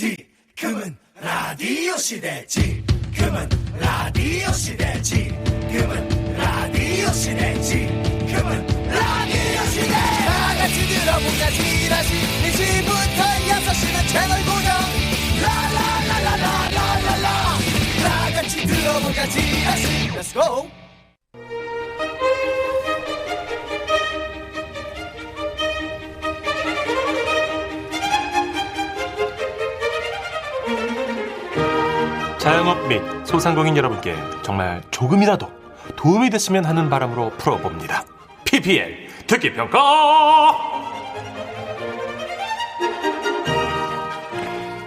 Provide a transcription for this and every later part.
지금은 라디오 시대. 지금은 라디오 시대. 지금은 라디오 시대. 지금은 라디오 시대. 다 같이 들어보자. 지라시 1시부터 6시는 채널 고정. 라라라라라라라라. 다 같이 들어보자. 지라시. Let's go. 자영업 및 소상공인 여러분께 정말 조금이라도 도움이 됐으면 하는 바람으로 풀어봅니다. PPL 듣기평가.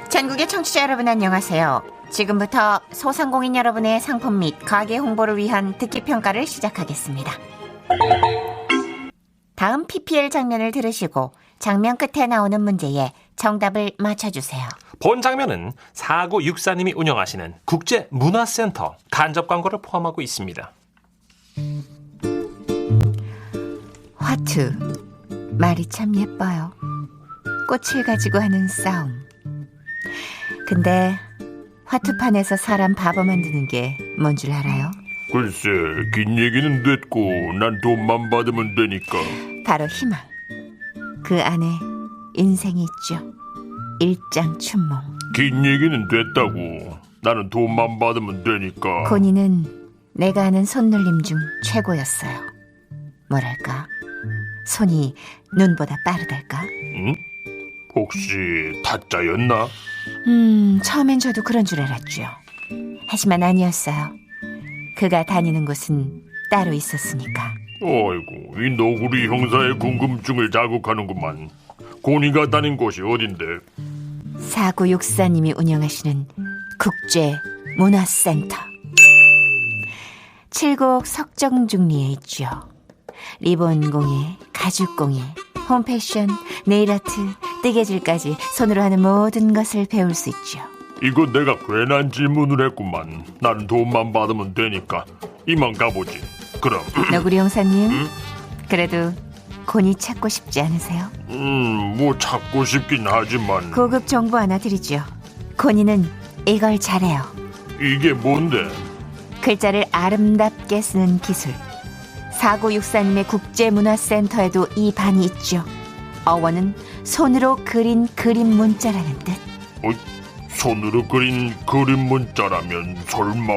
전국의 청취자 여러분 안녕하세요. 지금부터 소상공인 여러분의 상품 및 가게 홍보를 위한 듣기평가를 시작하겠습니다. 다음 PPL 장면을 들으시고 장면 끝에 나오는 문제에 정답을 맞춰주세요. 본 장면은 4964님이 운영하시는 국제문화센터 간접 광고를 포함하고 있습니다. 화투, 말이 참 예뻐요. 꽃을 가지고 하는 싸움. 근데 화투판에서 사람 바보 만드는 게 뭔 줄 알아요? 글쎄, 긴 얘기는 됐고 난 돈만 받으면 되니까. 바로 희망. 그 안에 인생이 있죠. 일장춘몽. 긴 얘기는 됐다고. 나는 돈만 받으면 되니까. 고니는 내가 아는 손놀림 중 최고였어요. 뭐랄까, 손이 눈보다 빠르달까? 응? 혹시 타짜였나? 처음엔 저도 그런 줄 알았죠. 하지만 아니었어요. 그가 다니는 곳은 따로 있었으니까. 어이구, 이 너구리 형사의 궁금증을 자극하는구만. 고니가 다닌 곳이 어딘데? 4964님이 운영하시는 국제문화센터. 칠곡 석정중리에 있죠. 리본공예, 가죽공예, 홈패션, 네일아트, 뜨개질까지 손으로 하는 모든 것을 배울 수 있죠. 이거 내가 괜한 질문을 했구만. 나는 돈만 받으면 되니까. 이만 가보지. 그럼. 너구리 형사님, 응? 그래도 곤이 찾고 싶지 않으세요? 뭐 찾고 싶긴 하지만. 고급 정보 하나 드리죠. 곤이는 이걸 잘해요. 이게 뭔데? 글자를 아름답게 쓰는 기술. 4964님의 국제문화센터에도 이 반이 있죠. 어원은 손으로 그린 그림 문자라는 뜻. 손으로 그린 그림 문자라면 설마.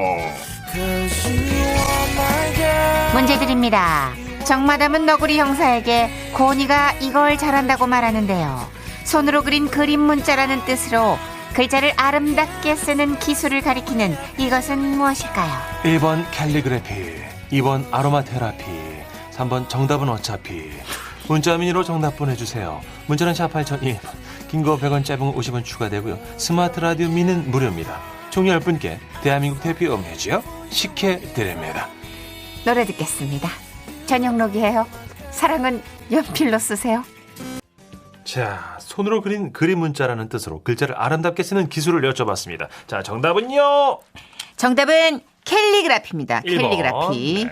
문제 드립니다. 정마담은 너구리 형사에게 고니가 이걸 잘한다고 말하는데요. 손으로 그린 그림 문자라는 뜻으로 글자를 아름답게 쓰는 기술을 가리키는 이것은 무엇일까요? 1번 캘리그래피, 2번 아로마 테라피, 3번 정답은 어차피. 문자 미니로 정답 보내주세요. 문자는 샵 8001, 긴 거 100원, 짧은 50원 추가되고요. 스마트 라디오 미니는 무료입니다. 총 10분께 대한민국 대표 음료죠 식혜드립니다. 노래 듣겠습니다. 전영록이에요. 사랑은 연필로 쓰세요. 자, 손으로 그린 그림 문자라는 뜻으로 글자를 아름답게 쓰는 기술을 여쭤봤습니다. 자, 정답은요? 정답은 캘리그라피입니다. 1번. 캘리그라피.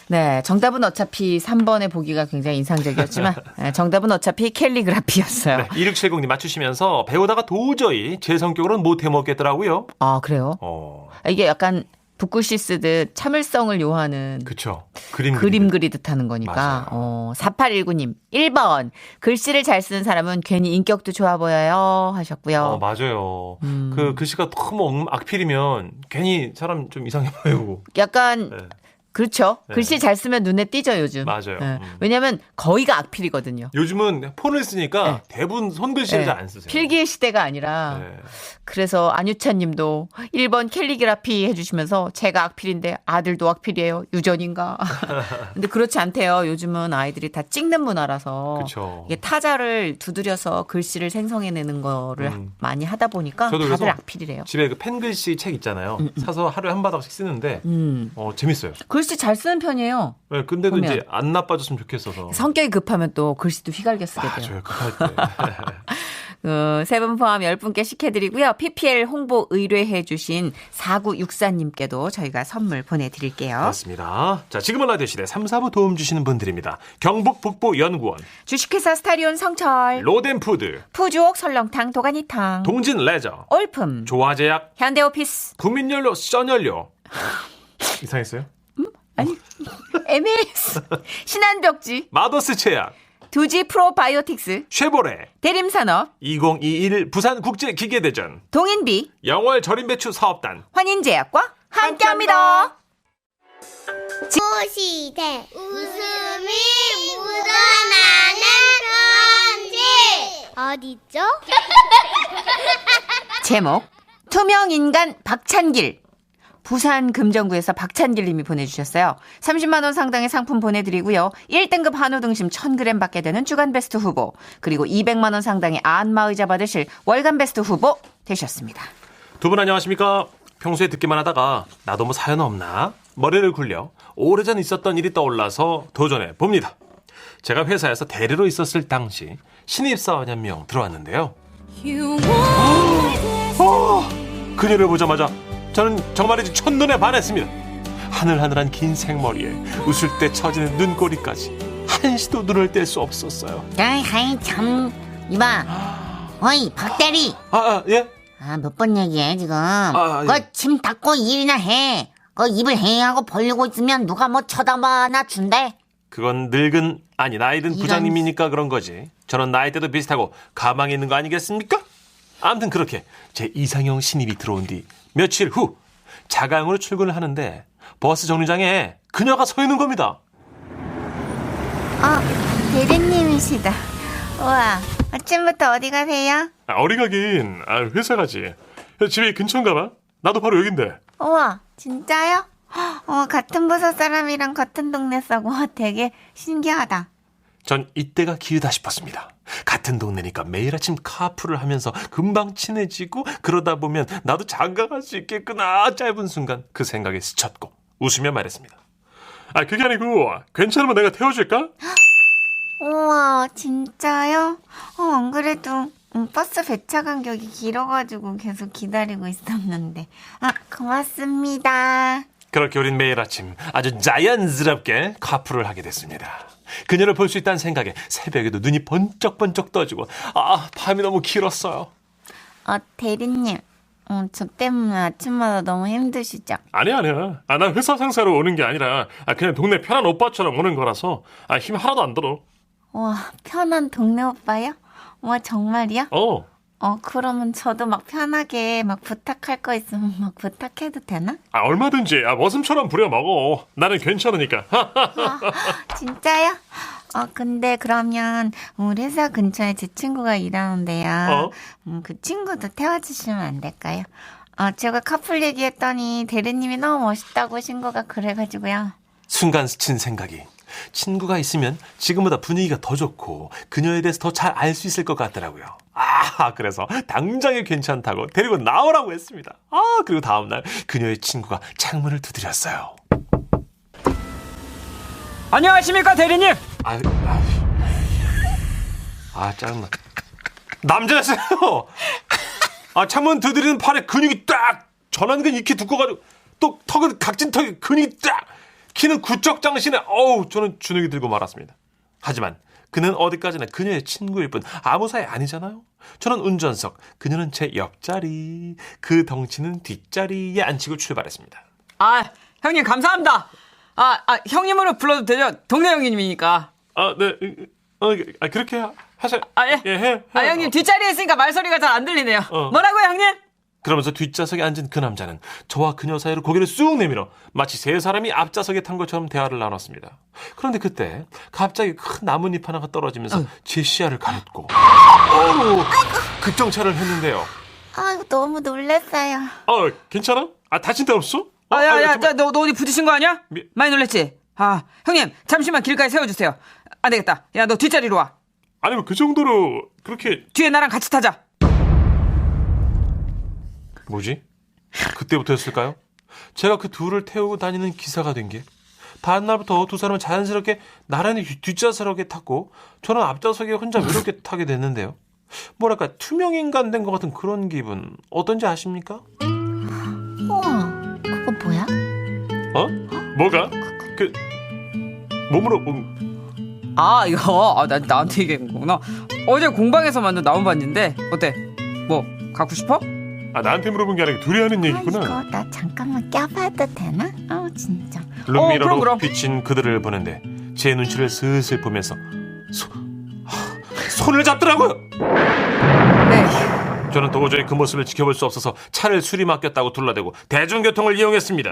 네, 정답은 어차피 3번의 보기가 굉장히 인상적이었지만 네, 정답은 어차피 캘리그라피였어요. 네, 2670님 맞추시면서 배우다가 도저히 제 성격으로는 못 해먹겠더라고요. 아, 그래요? 이게 약간 붓글씨 쓰듯 참을성을 요하는 그쵸. 그림 그리듯 하는 거니까. 4819님 1번 글씨를 잘 쓰는 사람은 괜히 인격도 좋아 보여요 하셨고요. 맞아요. 그 글씨가 너무 악필이면 괜히 사람 좀 이상해 보이고. 약간 네. 그렇죠. 네. 글씨 잘 쓰면 눈에 띄죠 요즘. 맞아요. 네. 왜냐하면 거의가 악필이거든요. 요즘은 폰을 쓰니까 네. 대부분 손글씨를 네. 잘 안 쓰세요. 필기의 시대가 아니라 네. 그래서 안유찬 님도 1번 캘리그라피 해주시면서 제가 악필인데 아들도 악필이에요. 유전인가. 근데 그렇지 않대요. 요즘은 아이들이 다 찍는 문화라서 그쵸. 이게 타자를 두드려서 글씨를 생성해내는 거를 많이 하다 보니까 저도 다들 그래서 악필이래요. 집에 그 펜글씨 책 있잖아요. 사서 하루에 한 바닥씩 쓰는데 재밌어요. 글씨 잘 쓰는 편이에요. 네, 근데도 보면. 이제 안 나빠졌으면 좋겠어서. 성격이 급하면 또 글씨도 휘갈겨 쓰게 돼요. 맞아요. 급할 때. 세 분 포함 10분께 식혜드리고요. PPL 홍보 의뢰해주신 4964님께도 저희가 선물 보내드릴게요. 맞습니다. 자, 지금은 라디오 시대 3, 4부 도움 주시는 분들입니다. 경북북부연구원, 주식회사 스타리온 성철, 로덴푸드, 푸주옥 설렁탕 도가니탕, 동진 레저, 올품, 조화제약, 현대오피스, 국민연료, 써연료. 이상했어요? 아니 MS, 신한벽지, 마더스 제약, 두지 프로바이오틱스, 쉐보레, 대림산업, 2021 부산국제기계대전, 동인비, 영월 절임배추 사업단, 환인제약과 함께합니다. 시대 웃음이 묻어나는 편지 어디죠? 제목 투명인간 박찬길. 부산 금정구에서 박찬길 님이 보내주셨어요. 30만 원 상당의 상품 보내드리고요. 1등급 한우 등심 1000g 받게 되는 주간베스트 후보, 그리고 200만 원 상당의 안마의자 받으실 월간베스트 후보 되셨습니다. 두 분 안녕하십니까? 평소에 듣기만 하다가 나도 뭐 사연 없나? 머리를 굴려 오래전 있었던 일이 떠올라서 도전해 봅니다. 제가 회사에서 대리로 있었을 당시 신입사원 한 명 들어왔는데요. 그녀를 보자마자 저는 정말이지 첫눈에 반했습니다. 하늘하늘한 긴 생머리에 웃을 때 처지는 눈꼬리까지 한시도 눈을 뗄 수 없었어요. 아이 참 이봐. 어이 박대리. 예? 몇 번 얘기해 지금. 예. 그 침 닦고 일이나 해. 그 입을 헥하고 벌리고 있으면 누가 뭐 쳐다봐나 준대. 그건 늙은 아니 나이 든 이런- 부장님이니까 그런 거지. 저는 나이대도 비슷하고 가망이 있는 거 아니겠습니까? 아무튼 그렇게 제 이상형 신입이 들어온 뒤 며칠 후 자가용으로 출근을 하는데 버스 정류장에 그녀가 서 있는 겁니다. 대리님이시다. 우와, 아침부터 어디 가세요? 어디 가긴 회사 가지. 집이 근처인가 봐. 나도 바로 여긴데. 우와, 진짜요? 같은 부서 사람이랑 같은 동네 싸고 되게 신기하다. 전 이때가 기회다 싶었습니다. 같은 동네니까 매일 아침 카풀을 하면서 금방 친해지고 그러다 보면 나도 장가갈 수 있겠구나. 짧은 순간 그 생각에 스쳤고 웃으며 말했습니다. 그게 아니고 괜찮으면 내가 태워줄까? 우와, 진짜요? 안 그래도 버스 배차 간격이 길어가지고 계속 기다리고 있었는데. 고맙습니다. 그렇게 우린 매일 아침 아주 자연스럽게 카풀을 하게 됐습니다. 그녀를 볼 수 있다는 생각에 새벽에도 눈이 번쩍번쩍 떠지고 밤이 너무 길었어요. 대리님, 저 때문에 아침마다 너무 힘드시죠? 아니야. 난 회사 상사로 오는 게 아니라 그냥 동네 편한 오빠처럼 오는 거라서 힘 하나도 안 들어. 우와, 편한 동네 오빠요? 우와, 정말이요? 그러면 저도 막 편하게 막 부탁할 거 있으면 막 부탁해도 되나? 얼마든지 머슴처럼 부려먹어. 나는 괜찮으니까. 진짜요? 근데 그러면 우리 회사 근처에 제 친구가 일하는데요. 그 친구도 태워주시면 안 될까요? 제가 커플 얘기했더니 대리님이 너무 멋있다고 신고가 그래가지고요. 순간 스친 생각이 친구가 있으면 지금보다 분위기가 더 좋고 그녀에 대해서 더 잘 알 수 있을 것 같더라고요. 그래서 당장에 괜찮다고 데리고 나오라고 했습니다. 그리고 다음날 그녀의 친구가 창문을 두드렸어요. 안녕하십니까 대리님. 짜증나. 남자였어요. 창문 두드리는 팔에 근육이 딱 전완근 익히 두꺼가지고 또 턱은 각진 턱에 근육이 딱 키는 구쩍장신에 저는 주눅이 들고 말았습니다. 하지만 그는 어디까지나 그녀의 친구일 뿐 아무 사이 아니잖아요. 저는 운전석, 그녀는 제 옆자리, 그 덩치는 뒷자리에 앉히고 출발했습니다. 형님 감사합니다. 형님으로 불러도 되죠? 동네 형님이니까. 네. 그렇게 하세요. 예. 형님 뒷자리에 있으니까 말소리가 잘 안 들리네요. 뭐라고요 형님? 그러면서 뒷좌석에 앉은 그 남자는 저와 그녀 사이로 고개를 쑥 내밀어 마치 세 사람이 앞좌석에 탄 것처럼 대화를 나눴습니다. 그런데 그때 갑자기 큰 나뭇잎 하나가 떨어지면서 제 시야를 가렸고 급정차를 했는데요. 너무 놀랐어요. 괜찮아? 다친 데 없어? 너 어디 부딪힌 거 아니야? 많이 놀랬지? 형님 잠시만 길가에 세워주세요. 안 되겠다. 야 너 뒷자리로 와. 아니면 그 정도로 그렇게 뒤에 나랑 같이 타자. 뭐지? 그때부터였을까요? 제가 그 둘을 태우고 다니는 기사가 된 게 다음 날부터 두 사람은 자연스럽게 나란히 뒷좌석에 탔고 저는 앞좌석에 혼자 외롭게 타게 됐는데요. 뭐랄까 투명인간 된 것 같은 그런 기분 어떤지 아십니까? 우와, 그거 뭐야? 어? 뭐가? 그 몸으로 아, 이거 나한테 얘기한 거구나. 어제 공방에서만 나온 반지인데 어때? 뭐 갖고 싶어? 나한테 물어본 게 아니고 둘이 하는 아, 얘기구나. 이거 나 잠깐만 껴봐도 되나? 진짜. 룸미러로 그럼. 비친 그들을 보는데 제 눈치를 슬슬 보면서 손을 잡더라고요. 네. 저는 도저히 그 모습을 지켜볼 수 없어서 차를 수리 맡겼다고 둘러대고 대중교통을 이용했습니다.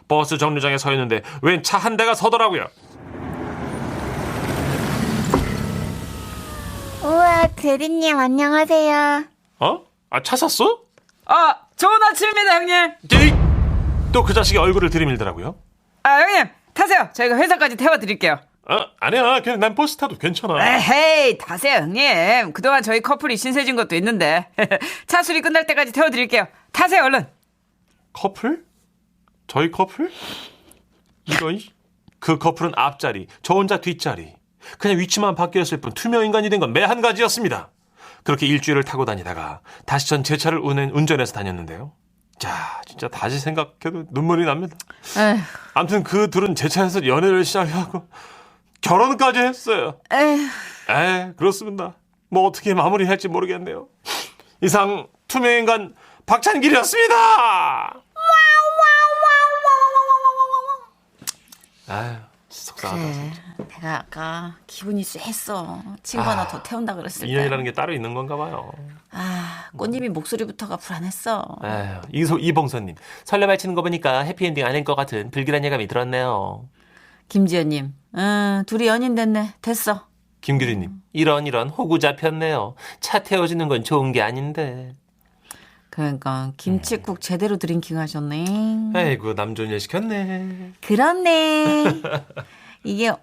버스 정류장에 서 있는데 웬 차 한 대가 서더라고요. 우와, 대리님 안녕하세요. 차 샀어? 좋은 아침입니다, 형님. 또 그 자식이 얼굴을 들이밀더라고요. 형님 타세요. 저희가 회사까지 태워드릴게요. 아니야. 그냥 난 버스 타도 괜찮아. 에헤이, 타세요, 형님. 그동안 저희 커플이 신세진 것도 있는데 차 수리 끝날 때까지 태워드릴게요. 타세요, 얼른. 커플? 저희 커플? 이런 그 커플은 앞자리, 저 혼자 뒷자리. 그냥 위치만 바뀌었을 뿐 투명 인간이 된 건 매 한 가지였습니다. 그렇게 일주일을 타고 다니다가 다시 전 제 차를 운전해서 다녔는데요. 자, 진짜 다시 생각해도 눈물이 납니다. 에휴. 아무튼 그 둘은 제 차에서 연애를 시작하고 결혼까지 했어요. 그렇습니다. 뭐 어떻게 마무리할지 모르겠네요. 이상 투명인간 박찬길이었습니다. 속상하다. 그래, 내가 아까 기분이 쎄했어. 친구 하나 더 태운다 그랬을 때. 인연이라는 게 따로 있는 건가 봐요. 꽃님이 목소리부터가 불안했어. 이봉선님, 설레 발치는 거 보니까 해피엔딩 아닐 것 같은 불길한 예감이 들었네요. 김지연님, 둘이 연인 됐네. 됐어. 김규리님, 이런 호구 잡혔네요. 차 태워주는 건 좋은 게 아닌데. 그러니까 김치국 제대로 드링킹 하셨네. 아이고, 남 좋은 일 시켰네. 그렇네. 이게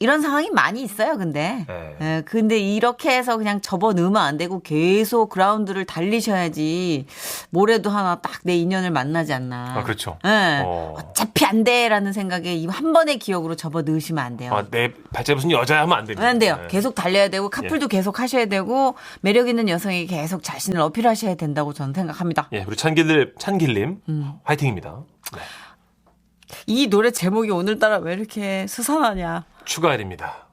이런 상황이 많이 있어요, 근데. 네. 근데 이렇게 해서 그냥 접어 넣으면 안 되고 계속 그라운드를 달리셔야지 모레도 하나 딱 내 인연을 만나지 않나. 그렇죠. 어차피 안 돼라는 생각에 이 한 번의 기억으로 접어 넣으시면 안 돼요. 내 발제 무슨 여자야 하면 안 됩니다. 안 돼요. 네. 계속 달려야 되고 카풀도 계속 하셔야 되고 매력 있는 여성에게 계속 자신을 어필하셔야 된다고 저는 생각합니다. 예, 우리 찬길님 화이팅입니다. 네. 이 노래 제목이 오늘따라 왜 이렇게 스산하냐. 추가일입니다.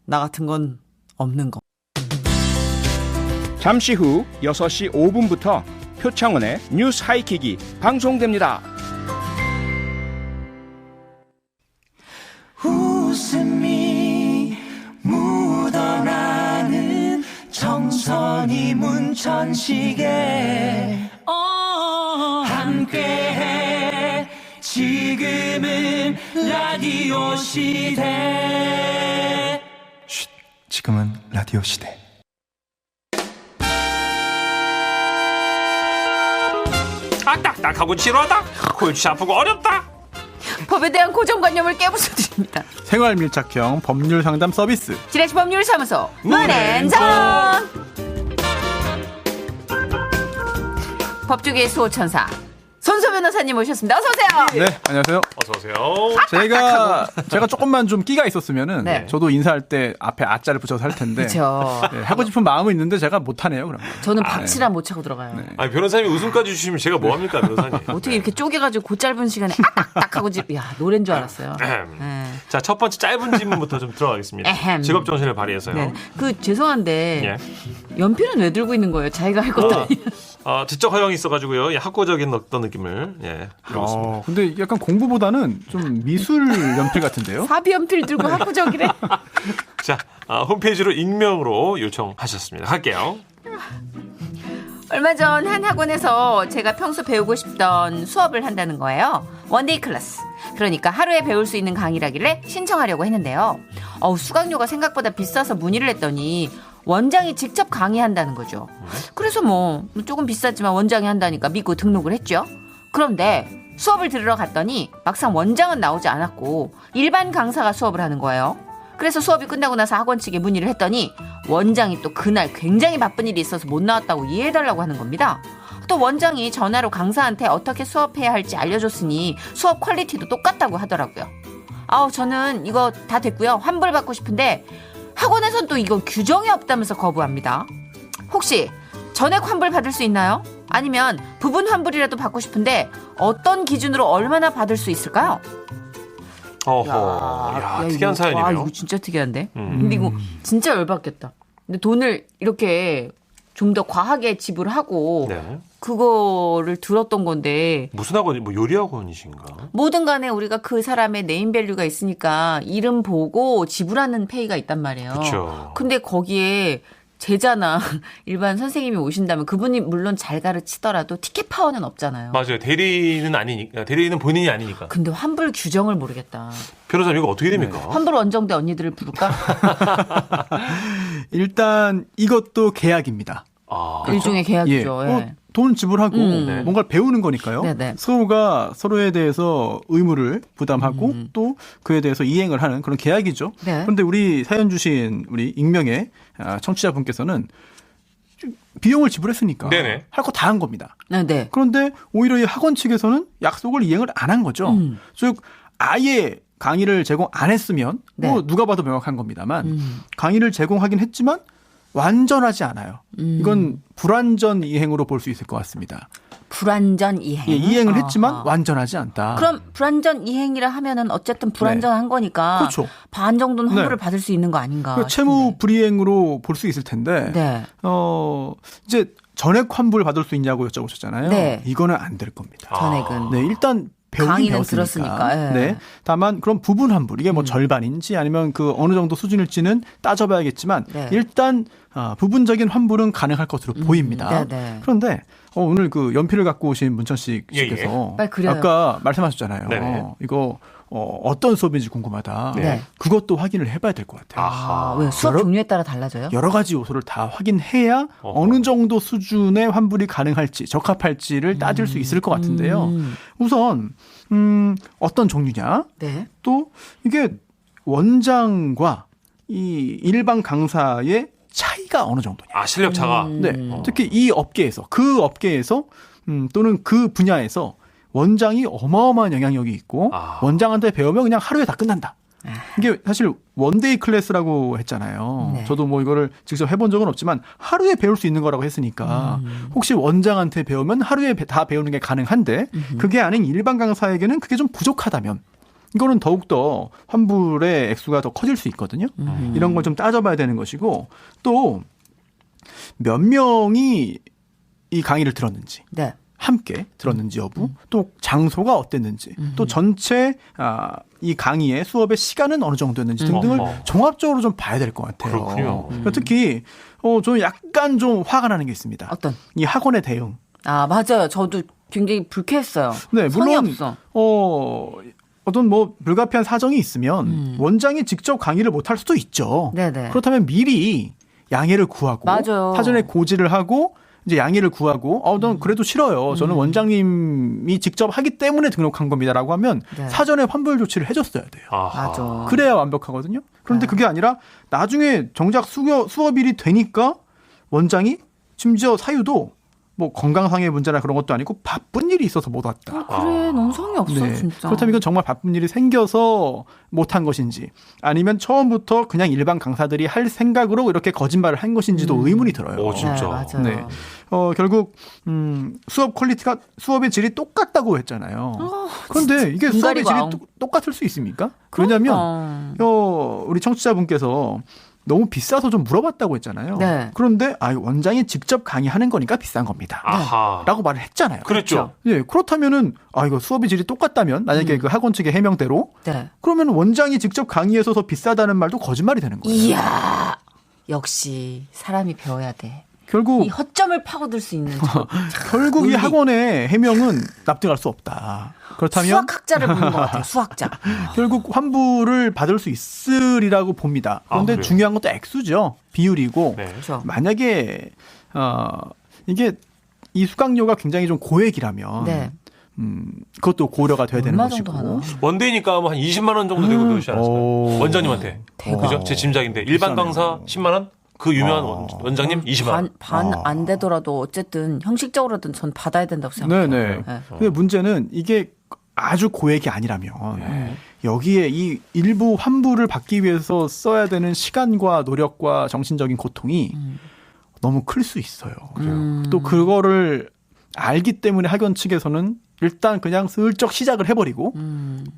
나 같은 건 없는 거. 잠시 후 6시 5분부터 표창원의 뉴스 하이킥이 방송됩니다. 웃음이 묻어나는 정선이 문천식에 함께해 지금은 라디오 시대. 지금은 라디오 시대. 딱딱하고 지루하다. 골치 아프고 어렵다. 법에 대한 고정관념을 깨부숴드립니다. 생활 밀착형 법률 상담 서비스. 지라시 법률사무소 문앤정. 법조계의 수호천사 손소 변호사님 오셨습니다. 어서 오세요. 네, 안녕하세요. 어서 오세요. 제가 조금만 좀 끼가 있었으면은 네. 저도 인사할 때 앞에 아자를 붙여서 할 텐데. 그렇죠. 네, 하고 싶은 마음은 있는데 제가 못 하네요, 그러면. 저는 박치라 못 차고 들어가요. 아니, 변호사님이 웃음까지 주시면 제가 뭐 합니까, 변호사님? 어떻게 이렇게 쪼개가지고 그 짧은 시간에 딱 하고 야 노래인 줄 알았어요. 네. 자, 첫 번째 짧은 질문부터 좀 들어가겠습니다. 직업 정신을 발휘해서요. 네. 그 죄송한데 예. 연필은 왜 들고 있는 거예요? 자기가 할 것도 아니에요. 지적 허용이 있어가지고 학구적인 어떤 느낌을 들고 있습니다. 근데 약간 공부보다는 좀 미술 연필 같은데요? 사비 연필 들고 학구적이래. 자, 홈페이지로 익명으로 요청하셨습니다. 할게요. 얼마 전 한 학원에서 제가 평소 배우고 싶던 수업을 한다는 거예요. 원데이 클래스. 그러니까 하루에 배울 수 있는 강의라길래 신청하려고 했는데요. 수강료가 생각보다 비싸서 문의를 했더니 원장이 직접 강의한다는 거죠. 그래서 뭐 조금 비쌌지만 원장이 한다니까 믿고 등록을 했죠. 그런데 수업을 들으러 갔더니 막상 원장은 나오지 않았고 일반 강사가 수업을 하는 거예요. 그래서 수업이 끝나고 나서 학원 측에 문의를 했더니 원장이 또 그날 굉장히 바쁜 일이 있어서 못 나왔다고 이해해달라고 하는 겁니다. 또 원장이 전화로 강사한테 어떻게 수업해야 할지 알려줬으니 수업 퀄리티도 똑같다고 하더라고요. 저는 이거 다 됐고요. 환불받고 싶은데 학원에선 또 이건 규정이 없다면서 거부합니다. 혹시 전액 환불 받을 수 있나요? 아니면 부분 환불이라도 받고 싶은데 어떤 기준으로 얼마나 받을 수 있을까요? 어허, 야, 특이한 사연이네요. 와, 이거 진짜 특이한데. 근데 이거 진짜 열받겠다. 근데 돈을 이렇게 좀 더 과하게 지불하고 네. 그거를 들었던 건데 무슨 학원, 뭐 요리학원이신가? 뭐든 간에 우리가 그 사람의 네임밸류가 있으니까 이름 보고 지불하는 페이가 있단 말이에요. 그쵸. 근데 거기에 제자나 일반 선생님이 오신다면 그분이 물론 잘 가르치더라도 티켓 파워는 없잖아요. 맞아요. 대리는 아니니까. 대리는 본인이 아니니까. 근데 환불 규정을 모르겠다. 변호사님, 이거 어떻게 됩니까? 환불 원정대 언니들을 부를까? 일단 이것도 계약입니다. 일종의 계약이죠. 예. 예. 돈 지불하고 네. 뭔가를 배우는 거니까요. 네네. 서로가 서로에 대해서 의무를 부담하고 또 그에 대해서 이행을 하는 그런 계약이죠. 네. 그런데 우리 사연 주신 우리 익명의 청취자분께서는 비용을 지불했으니까 네네. 할 거 다 한 겁니다. 네. 그런데 오히려 이 학원 측에서는 약속을 이행을 안 한 거죠. 즉 아예 강의를 제공 안 했으면 네. 뭐 누가 봐도 명확한 겁니다만 강의를 제공하긴 했지만 완전하지 않아요. 이건 불완전 이행으로 볼 수 있을 것 같습니다. 불완전 이행. 예, 이행을 했지만 완전하지 않다. 그럼 불완전 이행이라 하면은 어쨌든 불완전한 거니까 그렇죠. 반 정도는 환불을 네. 받을 수 있는 거 아닌가? 그 채무 불이행으로 볼 수 있을 텐데 네. 이제 전액 환불 받을 수 있냐고 여쭤보셨잖아요. 네. 이거는 안 될 겁니다. 전액은. 네, 일단 배우긴 강의는 배웠으니까. 들었으니까. 예. 네. 다만 그럼 부분 환불 이게 뭐 절반인지 아니면 그 어느 정도 수준일지는 따져봐야겠지만 네. 일단 부분적인 환불은 가능할 것으로 보입니다. 네. 그런데 오늘 그 연필을 갖고 오신 문천식 씨께서 빨리 그려요. 아까 말씀하셨잖아요. 네네. 이거 어떤 수업인지 궁금하다. 네. 그것도 확인을 해봐야 될 것 같아요. 아, 왜 수업 종류에 따라 달라져요? 여러 가지 요소를 다 확인해야 어느 정도 수준의 환불이 가능할지 적합할지를 따질 수 있을 것 같은데요. 우선 어떤 종류냐? 네. 또 이게 원장과 이 일반 강사의 차이가 어느 정도냐? 실력 차가. 네. 특히 이 업계에서 그 업계에서 또는 그 분야에서 원장이 어마어마한 영향력이 있고 원장한테 배우면 그냥 하루에 다 끝난다. 이게 사실 원데이 클래스라고 했잖아요. 네. 저도 뭐 이거를 직접 해본 적은 없지만 하루에 배울 수 있는 거라고 했으니까 혹시 원장한테 배우면 하루에 다 배우는 게 가능한데 그게 아닌 일반 강사에게는 그게 좀 부족하다면 이거는 더욱더 환불의 액수가 더 커질 수 있거든요. 이런 걸 좀 따져봐야 되는 것이고 또 몇 명이 이 강의를 들었는지 네. 함께 들었는지 여부 또 장소가 어땠는지 또 전체 이 강의의 수업의 시간은 어느 정도였는지 등등을 종합적으로 좀 봐야 될 것 같아요. 그렇군요. 특히 저는 약간 좀 화가 나는 게 있습니다. 어떤? 이 학원의 대응. 아, 맞아요. 저도 굉장히 불쾌했어요. 네, 성의 물론 없어. 어떤 뭐 불가피한 사정이 있으면 원장이 직접 강의를 못할 수도 있죠. 네네. 그렇다면 미리 양해를 구하고 맞아요. 사전에 고지를 하고 이제 양해를 구하고 넌 그래도 싫어요. 저는 원장님이 직접 하기 때문에 등록한 겁니다라고 하면 네. 사전에 환불 조치를 해줬어야 돼요. 맞아. 그래야 완벽하거든요. 그런데 그게 아니라 나중에 정작 수업일이 되니까 원장이 심지어 사유도 뭐 건강상의 문제나 그런 것도 아니고 바쁜 일이 있어서 못 왔다. 그래, 너무 성의 없어, 네. 진짜. 그렇다면 이건 정말 바쁜 일이 생겨서 못한 것인지 아니면 처음부터 그냥 일반 강사들이 할 생각으로 이렇게 거짓말을 한 것인지도 의문이 들어요. 오, 진짜. 네, 맞아요. 네. 결국 수업 퀄리티가 수업의 질이 똑같다고 했잖아요. 그런데 이게 수업의 질이 똑같을 수 있습니까? 왜냐하면 우리 청취자분께서 너무 비싸서 좀 물어봤다고 했잖아요. 네. 그런데 원장이 직접 강의하는 거니까 비싼 겁니다. 라고 말을 했잖아요. 그렇죠. 예, 그렇다면은 이거 수업의 질이 똑같다면 만약에 그 학원 측의 해명대로 네. 그러면 원장이 직접 강의해서 더 비싸다는 말도 거짓말이 되는 거예요. 이야, 역시 사람이 배워야 돼. 결국 이 허점을 파고들 수 있는 결국 이 논리. 학원의 해명은 납득할 수 없다. 그렇다면 수학학자를 보는 것 같아요. 수학자. 결국 환불을 받을 수 있으리라고 봅니다. 그런데 그래요? 중요한 것도 액수죠. 비율이고 네. 그렇죠. 만약에 이게 이 수강료가 굉장히 좀 고액이라면 네. 그것도 고려가 돼야 되는 얼마 정도 것이고. 하나? 원데이니까 뭐 한 20만 원 정도 되고 그러지 않았을까요? 원장님한테. 대박. 그죠? 제 짐작인데. 일반 비싸네요. 강사 10만 원? 그 유명한 원장님 20만 원. 반 안 되더라도 어쨌든 형식적으로든 전 받아야 된다고 생각해요. 네네. 근데 문제는 이게 아주 고액이 아니라면 여기에 이 일부 환불을 받기 위해서 써야 되는 시간과 노력과 정신적인 고통이 너무 클 수 있어요. 또 그거를 알기 때문에 학원 측에서는 일단 그냥 슬쩍 시작을 해버리고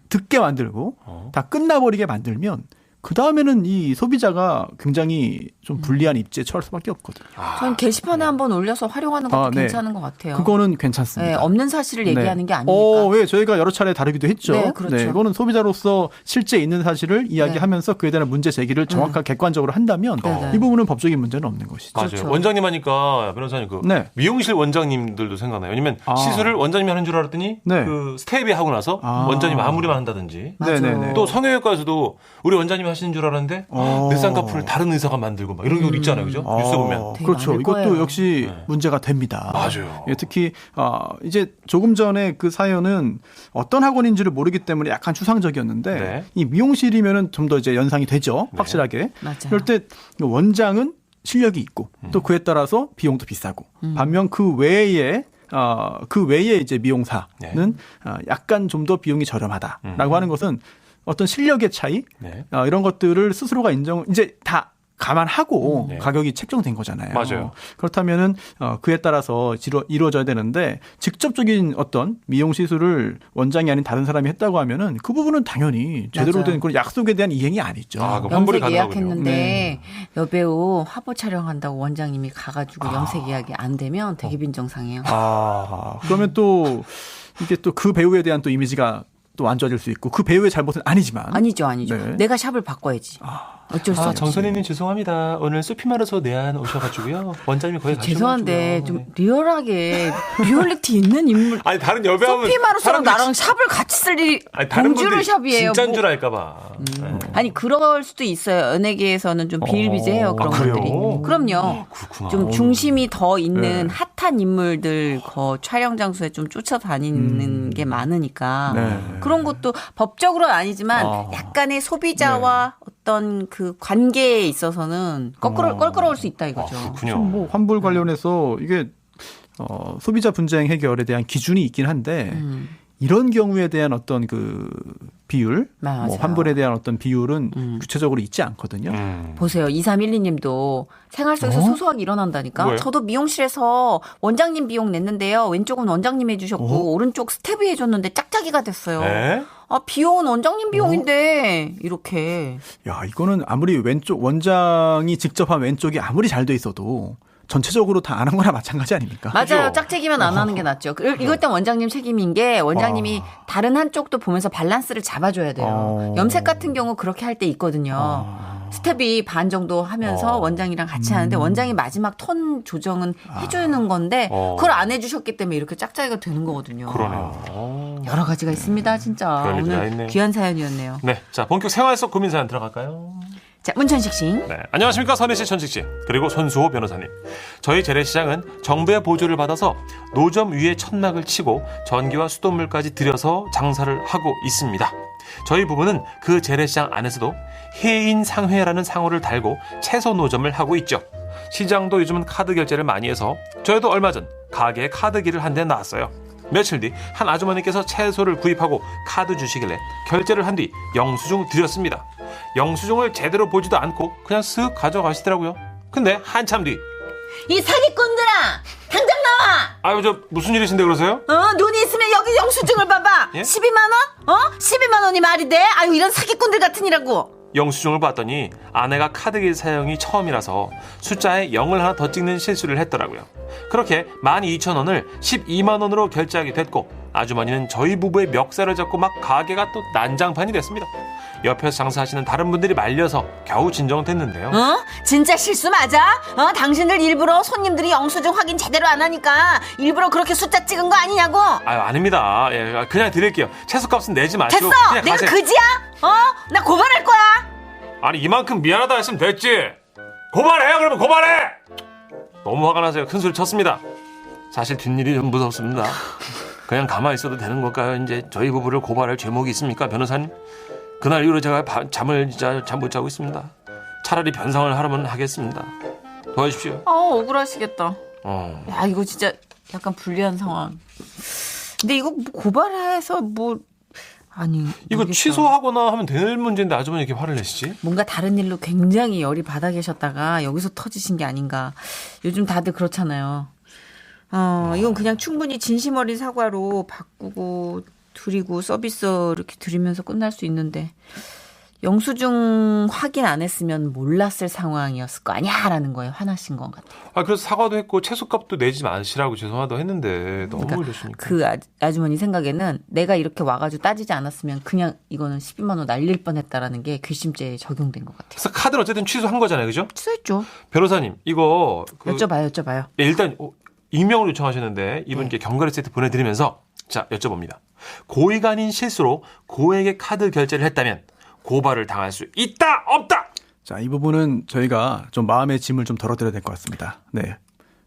듣게 만들고 다 끝나버리게 만들면 그 다음에는 이 소비자가 굉장히 좀 불리한 입지에 처할 수밖에 없거든요. 전 게시판에 한번 올려서 활용하는 것도 네. 괜찮은 것 같아요. 그거는 괜찮습니다. 네, 없는 사실을 얘기하는 게 아니니까. 왜 저희가 여러 차례 다루기도 했죠. 네, 그렇죠. 이거는 소비자로서 실제 있는 사실을 이야기하면서 그에 대한 문제 제기를 정확하게 객관적으로 한다면 이 부분은 법적인 문제는 없는 것이죠. 맞아요. 그렇죠. 원장님 하니까 변호사님 미용실 원장님들도 생각나요. 왜냐면 시술을 원장님이 하는 줄 알았더니 그 스텝이 하고 나서 원장님이 마무리만 한다든지. 또 성형외과에서도 우리 원장님이 하시는 줄 알았는데 뇌쌍꺼풀을 다른 의사가 만들고 막 이런 경우도 있잖아요. 그죠? 뉴스 보면. 그렇죠. 이것도 역시 문제가 됩니다. 맞아요. 특히 이제 조금 전에 그 사연은 어떤 학원인지를 모르기 때문에 약간 추상적이었는데 이 미용실이면은 좀 더 이제 연상이 되죠. 확실하게. 맞아요. 그럴 때 원장은 실력이 있고 또 그에 따라서 비용도 비싸고 반면 그 외에 이제 미용사는 약간 좀 더 비용이 저렴하다라고 하는 것은 어떤 실력의 차이 이런 것들을 스스로가 이제 다 감안하고 가격이 책정된 거잖아요. 맞아요. 그렇다면은 그에 따라서 이루어져야 되는데 직접적인 어떤 미용 시술을 원장이 아닌 다른 사람이 했다고 하면은 그 부분은 당연히 제대로 된 그런 약속에 대한 이행이 아니죠. 염색 예약했는데 여배우 화보 촬영한다고 원장님이 가가지고 염색 예약이 안 되면 되게 빈정상해요. 그러면 또 이게 또 그 배우에 대한 또 이미지가 또 안 좋아질 수 있고 그 배우의 잘못은 아니지만 아니죠. 내가 샵을 바꿔야지. 어쩔 수 없지. 정선희님 죄송합니다. 오늘 소피마르소 내한 오셔가지고요. 원장님이 거의 죄송한데 좀 리얼하게 리얼리티 있는 인물. 아니 다른 여배우는 소피마르소랑 나랑 샵을 같이 쓸 일이 봉주르 샵이에요. 진짜인 줄 알까봐. 아니 그럴 수도 있어요. 연예계에서는 좀 비일비재해요 그런 것들이. 그럼요. 그렇구나. 좀 중심이 더 있는 핫한 인물들 촬영 장소에 좀 쫓아다니는 게 많으니까 그런 것도 법적으로는 아니지만 약간의 소비자와 어떤 그 관계에 있어서는 껄끄러울 수 있다 이거죠. 그렇군요. 뭐 환불 관련해서 이게 소비자 분쟁 해결에 대한 기준이 있긴 한데 이런 경우에 대한 어떤 그 비율, 뭐 환불에 대한 어떤 비율은 구체적으로 있지 않거든요. 보세요. 2312님도 생활 속에서 소소하게 일어난다니까. 뭐예요? 저도 미용실에서 원장님 비용 냈는데요. 왼쪽은 원장님 해주셨고 오른쪽 스텝이 해줬는데 짝짝이가 됐어요. 비용은 원장님 비용인데 이렇게. 야, 이거는 아무리 왼쪽 원장이 직접 한 왼쪽이 아무리 잘 돼 있어도 전체적으로 다 안 한 거나 마찬가지 아닙니까? 맞아요. 짝짝이면 안 하는 게 낫죠. 이거 일단 원장님 책임인 게 원장님이 다른 한쪽도 보면서 밸런스를 잡아줘야 돼요. 염색 같은 경우 그렇게 할 때 있거든요. 스텝이 반 정도 하면서 원장이랑 같이 하는데 원장이 마지막 톤 조정은 해주는 건데 그걸 안 해주셨기 때문에 이렇게 짝짝이가 되는 거거든요. 그러네요. 여러 가지가 있습니다. 진짜. 오늘 귀한 사연이었네요. 네, 자 본격 생활 속 고민 사연 들어갈까요? 자, 문천식 씨. 네, 안녕하십니까 선희 씨, 천식 씨, 그리고 손수호 변호사님. 저희 재래시장은 정부의 보조를 받아서 노점 위에 천막을 치고 전기와 수돗물까지 들여서 장사를 하고 있습니다. 저희 부부는 그 재래시장 안에서도 해인상회라는 상호를 달고 채소 노점을 하고 있죠. 시장도 요즘은 카드 결제를 많이 해서 저희도 얼마 전 가게에 카드기를 한 대 놨어요. 며칠 뒤 한 아주머니께서 채소를 구입하고 카드 주시길래 결제를 한 뒤 영수증 드렸습니다. 영수증을 제대로 보지도 않고 그냥 쓱 가져가시더라고요. 근데 한참 뒤 이 사기꾼들아, 당장 나와! 아유, 저 무슨 일이신데 그러세요? 눈이 있으면 여기 영수증을 봐봐. 예? 12만 원? 12만 원이 말이 돼? 아유, 이런 사기꾼들 같으니라고. 영수증을 봤더니 아내가 카드기 사용이 처음이라서 숫자에 0을 하나 더 찍는 실수를 했더라고요. 그렇게 12,000원을 12만 원으로 결제하게 됐고 아주머니는 저희 부부의 멱살을 잡고 막 가게가 또 난장판이 됐습니다. 옆에서 장사하시는 다른 분들이 말려서 겨우 진정됐는데요. 진짜 실수 맞아? 당신들 일부러 손님들이 영수증 확인 제대로 안 하니까 일부러 그렇게 숫자 찍은 거 아니냐고? 아유, 아닙니다. 예, 그냥 드릴게요. 채소값은 내지 마시고. 됐어! 그냥 내가 가세요. 그지야? 나 고발할 거야! 아니, 이만큼 미안하다 했으면 됐지. 고발해요, 그러면 고발해! 너무 화가 나서 큰 소리 쳤습니다. 사실 뒷일이 좀 무섭습니다. 그냥 가만히 있어도 되는 걸까요? 이제 저희 부부를 고발할 제목이 있습니까, 변호사님? 그날 이후로 제가 잠을 진짜 잠 못 자고 있습니다. 차라리 변상을 하려면 하겠습니다. 도와주십시오. 억울하시겠다. 야, 이거 진짜 약간 불리한 상황. 근데 이거 고발해서 아니 이거 모르겠어. 취소하거나 하면 될 문제인데 아주머니 이렇게 화를 내시지? 뭔가 다른 일로 굉장히 열이 받아 계셨다가 여기서 터지신 게 아닌가. 요즘 다들 그렇잖아요. 이건 그냥 충분히 진심 어린 사과로 바꾸고 드리고 서비스 이렇게 드리면서 끝날 수 있는데 영수증 확인 안 했으면 몰랐을 상황이었을 거 아니야라는 거에 화나신 것 같아요. 그래서 사과도 했고 채소값도 내지 마시라고 죄송하다고 했는데 너무 이러시니까. 그 아주머니 생각에는 내가 이렇게 와가지고 따지지 않았으면 그냥 이거는 12만 원 날릴 뻔했다라는 게 괘씸죄에 적용된 것 같아요. 그래서 카드는 어쨌든 취소한 거잖아요, 그죠? 취소했죠. 변호사님 이거 여쭤봐요. 예, 일단 익명을 요청하셨는데 이분께 견과류 세트 보내드리면서 자 여쭤봅니다. 고의가 아닌 실수로 고액의 카드 결제를 했다면 고발을 당할 수 있다 없다. 자, 이 부분은 저희가 좀 마음의 짐을 좀 덜어드려야 될 것 같습니다. 네,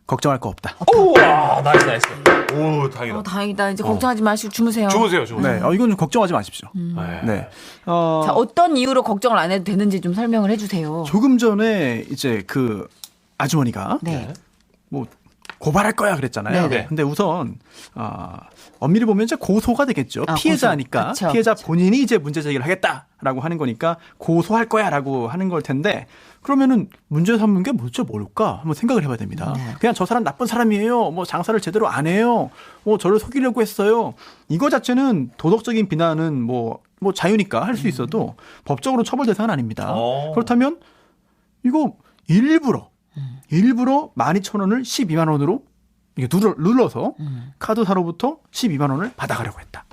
걱정할 거 없다. 우와, 나이스. 오, 다행이다. 다행이다. 이제 걱정하지 마시고 주무세요. 주무세요. 네, 이건 좀 걱정하지 마십시오. 네. 자, 어떤 이유로 걱정을 안 해도 되는지 좀 설명을 해주세요. 조금 전에 이제 그 아주머니가 뭐 고발할 거야 그랬잖아요. 네. 근데 우선 엄밀히 보면 이제 고소가 되겠죠. 피해자니까 그쵸. 피해자 본인이 이제 문제 제기를 하겠다라고 하는 거니까 고소할 거야라고 하는 걸 텐데 그러면은 문제 삼는 게 뭘까 한번 생각을 해봐야 됩니다. 그냥 저 사람 나쁜 사람이에요. 뭐 장사를 제대로 안 해요. 뭐 저를 속이려고 했어요. 이거 자체는 도덕적인 비난은 뭐 자유니까 할 수 있어도 법적으로 처벌 대상은 아닙니다. 그렇다면 이거 일부러 12,000원을 12만 원으로 이게 눌러서 카드사로부터 12만 원을 받아가려고 했다.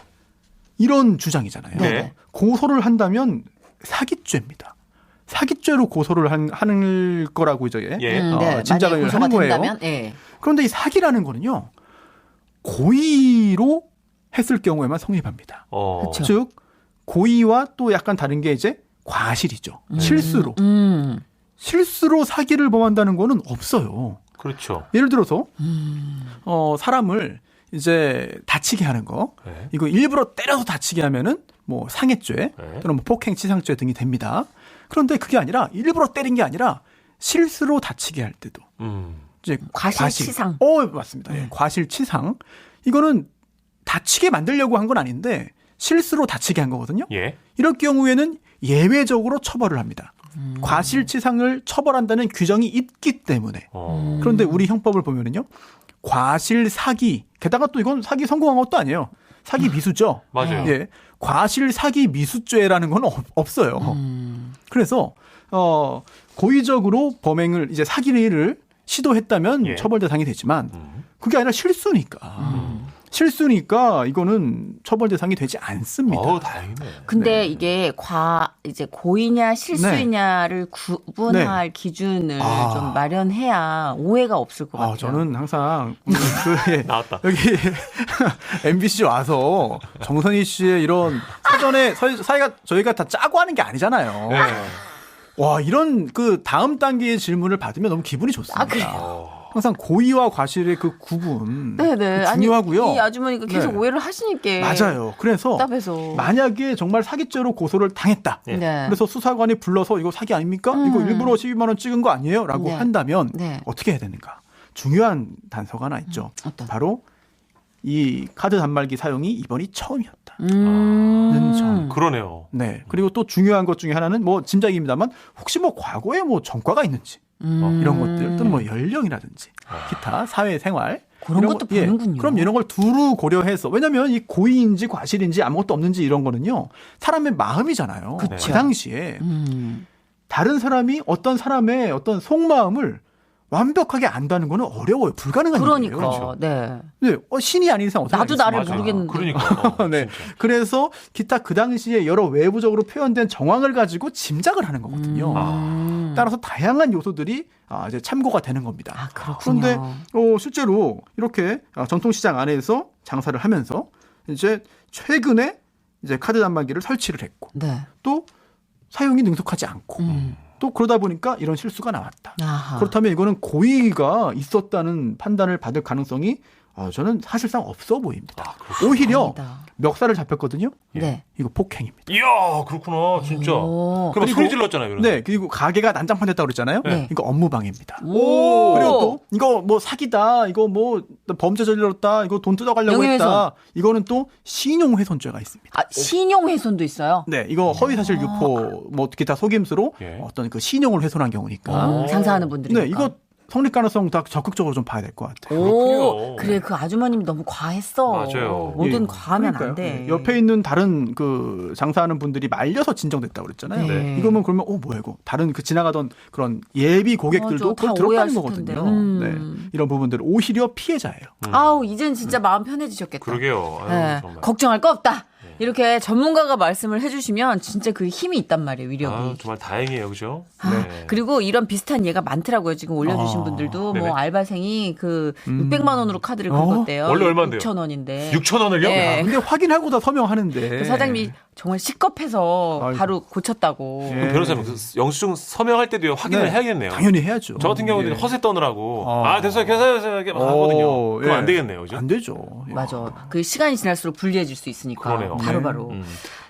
이런 주장이잖아요. 네. 고소를 한다면 사기죄입니다. 사기죄로 고소를 하는 거라고 이제 짐작을 하는 거예요. 된다면, 그런데 이 사기라는 거는요. 고의로 했을 경우에만 성립합니다. 즉 고의와 또 약간 다른 게 이제 과실이죠. 실수로. 실수로 사기를 범한다는 거는 없어요. 그렇죠. 예를 들어서 사람을 이제 다치게 하는 거, 이거 일부러 때려서 다치게 하면은 뭐 상해죄 또는 뭐 폭행치상죄 등이 됩니다. 그런데 그게 아니라 일부러 때린 게 아니라 실수로 다치게 할 때도 이제 과실치상. 맞습니다. 과실치상. 이거는 다치게 만들려고 한 건 아닌데 실수로 다치게 한 거거든요. 이럴 경우에는 예외적으로 처벌을 합니다. 과실치상을 처벌한다는 규정이 있기 때문에. 그런데 우리 형법을 보면은요, 과실 사기, 게다가 또 이건 사기 성공한 것도 아니에요. 사기 미수죠. 맞아요. 예, 과실 사기 미수죄라는 건 없어요. 그래서 고의적으로 범행을 이제 사기를 시도했다면 처벌 대상이 되지만 그게 아니라 실수니까 이거는 처벌 대상이 되지 않습니다. 다행이네. 근데 이게 이제 고의냐 실수이냐를 구분할 기준을 좀 마련해야 오해가 없을 것 같아요. 저는 항상 나왔다. 여기 MBC 와서 정선희 씨의 이런 사전에 저희가 다 짜고 하는 게 아니잖아요. 와, 이런 그 다음 단계의 질문을 받으면 너무 기분이 좋습니다. 항상 고의와 과실의 그 구분 중요하고요. 아니, 이 아주머니가 계속 오해를 하시니까. 맞아요. 그래서 답답해서. 만약에 정말 사기죄로 고소를 당했다. 그래서 수사관이 불러서 이거 사기 아닙니까? 이거 일부러 12만 원 찍은 거 아니에요? 라고 한다면 어떻게 해야 되는가? 중요한 단서가 하나 있죠. 바로 이 카드 단말기 사용이 이번이 처음이었다. 그러네요. 네. 그리고 또 중요한 것 중에 하나는 뭐 짐작입니다만 혹시 뭐 과거에 뭐 전과가 있는지 이런 것들 또는 뭐 연령이라든지 기타 사회생활 그런 것도 보는군요. 그럼 이런 걸 두루 고려해서 왜냐하면 이 고의인지 과실인지 아무것도 없는지 이런 거는요 사람의 마음이잖아요. 그 당시에 다른 사람이 어떤 사람의 어떤 속마음을 완벽하게 안다는 거는 어려워요. 불가능한 일이에요. 그러니까. 네. 신이 아닌 이상 어떻게 나도 나를 모르겠는데. 그러니까. 네. 그래서 기타 그 당시에 여러 외부적으로 표현된 정황을 가지고 짐작을 하는 거거든요. 따라서 다양한 요소들이 이제 참고가 되는 겁니다. 그런데 실제로 이렇게 전통시장 안에서 장사를 하면서 이제 최근에 이제 카드 단말기를 설치를 했고 또 사용이 능숙하지 않고 또 그러다 보니까 이런 실수가 나왔다. 그렇다면 이거는 고의가 있었다는 판단을 받을 가능성이 저는 사실상 없어 보입니다. 아, 오히려 다행이다. 멱살을 잡혔거든요. 네. 이거 폭행입니다. 이야, 그렇구나, 진짜. 오. 그럼 그리고- 소리 질렀잖아요, 그럼. 네, 그리고 가게가 난장판됐다고 그랬잖아요. 네. 이거 업무방해입니다. 오. 그리고 또 이거 뭐 사기다, 이거 뭐 범죄 저질렀다, 이거 돈 뜯어가려고 명예훼손. 했다. 이거는 또 신용훼손죄가 있습니다. 아, 신용훼손도 있어요? 네, 이거 허위사실 유포, 뭐 기타 속임수로 예. 어떤 그 신용을 훼손한 경우니까. 장사하는 분들이. 네, 이거 성립 가능성 다 적극적으로 좀 봐야 될 것 같아요. 오, 그렇군요. 그래 그 아주머님 너무 과했어. 맞아요. 뭐든 예. 과하면 그러니까요. 안 돼. 예. 옆에 있는 다른 그 장사하는 분들이 말려서 진정됐다고 그랬잖아요. 네. 이거면 그러면 뭐야 이거 다른 그 지나가던 그런 예비 고객들도 맞아, 그걸 다 들었다는 오해하실 거거든요. 텐데. 네. 이런 부분들 오히려 피해자예요. 아우 이젠 진짜 마음 편해지셨겠다. 그러게요. 아유, 네, 정말. 걱정할 거 없다. 이렇게 전문가가 말씀을 해주시면 진짜 그 힘이 있단 말이에요, 위력이. 아, 정말 다행이에요, 그죠? 아, 네. 그리고 이런 비슷한 예가 많더라고요. 지금 올려주신 아, 분들도 네네. 뭐 알바생이 그 600만 원으로 카드를 긁었대요. 원래 얼마인데요? 6천 원인데. 6,000원을요? 네. 아, 근데 확인하고 다 서명하는데. 그 사장님이 정말 시겁해서 아이고. 바로 고쳤다고. 예. 그럼 변호사님, 그 영수증 서명할 때도 확인을 네. 해야겠네요. 당연히 해야죠. 저 같은 경우는 예. 허세 떠느라고 아. 됐어요, 계산해서 이렇게 막 하거든요. 그럼 예. 안 되겠네요, 그죠? 안 되죠. 야. 맞아. 그 시간이 지날수록 불리해질 수 있으니까. 그러네요. 바로바로. 음.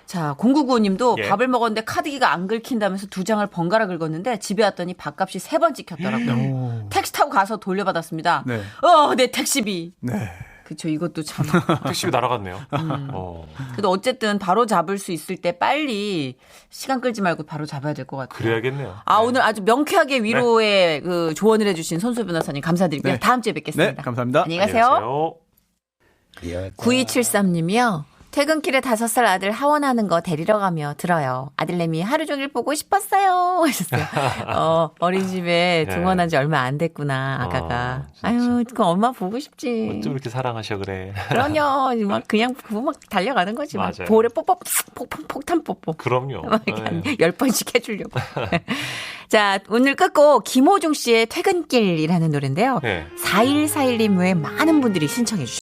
자, 0995님도 예. 밥을 먹었는데 카드기가 안 긁힌다면서 2장을 번갈아 긁었는데 집에 왔더니 밥값이 3번 찍혔더라고요. 택시 타고 가서 돌려받았습니다. 네. 내 택시비. 네. 그쵸, 이것도 참. 택시비 날아갔네요. 음. 어. 그래도 어쨌든 바로 잡을 수 있을 때 빨리 시간 끌지 말고 바로 잡아야 될 것 같아요. 그래야겠네요. 아, 네. 오늘 아주 명쾌하게 위로의 그 조언을 해주신 손수 변호사님 감사드리고요. 네. 다음 주에 뵙겠습니다. 네, 감사합니다. 안녕히 가세요. 안녕하세요. 9273님이요. 퇴근길에 5살 아들 하원하는 거 데리러 가며 들어요. 아들내미 하루 종일 보고 싶었어요. 하셨어요. 어린이집에 네. 등원한 지 얼마 안 됐구나, 아가가. 진짜. 아유, 그 엄마 보고 싶지. 어쩜 이렇게 사랑하셔 그래. 그럼요. 막 그냥 그거 막 달려가는 거지. 막 맞아요. 볼에 뽀뽀, 폭탄 뽀뽀. 그럼요. 막 네. 한 10번씩 해주려고. 자, 오늘 끝곡 김호중 씨의 퇴근길이라는 노래인데요. 네. 4141님 외에 많은 분들이 신청해 주셨어요.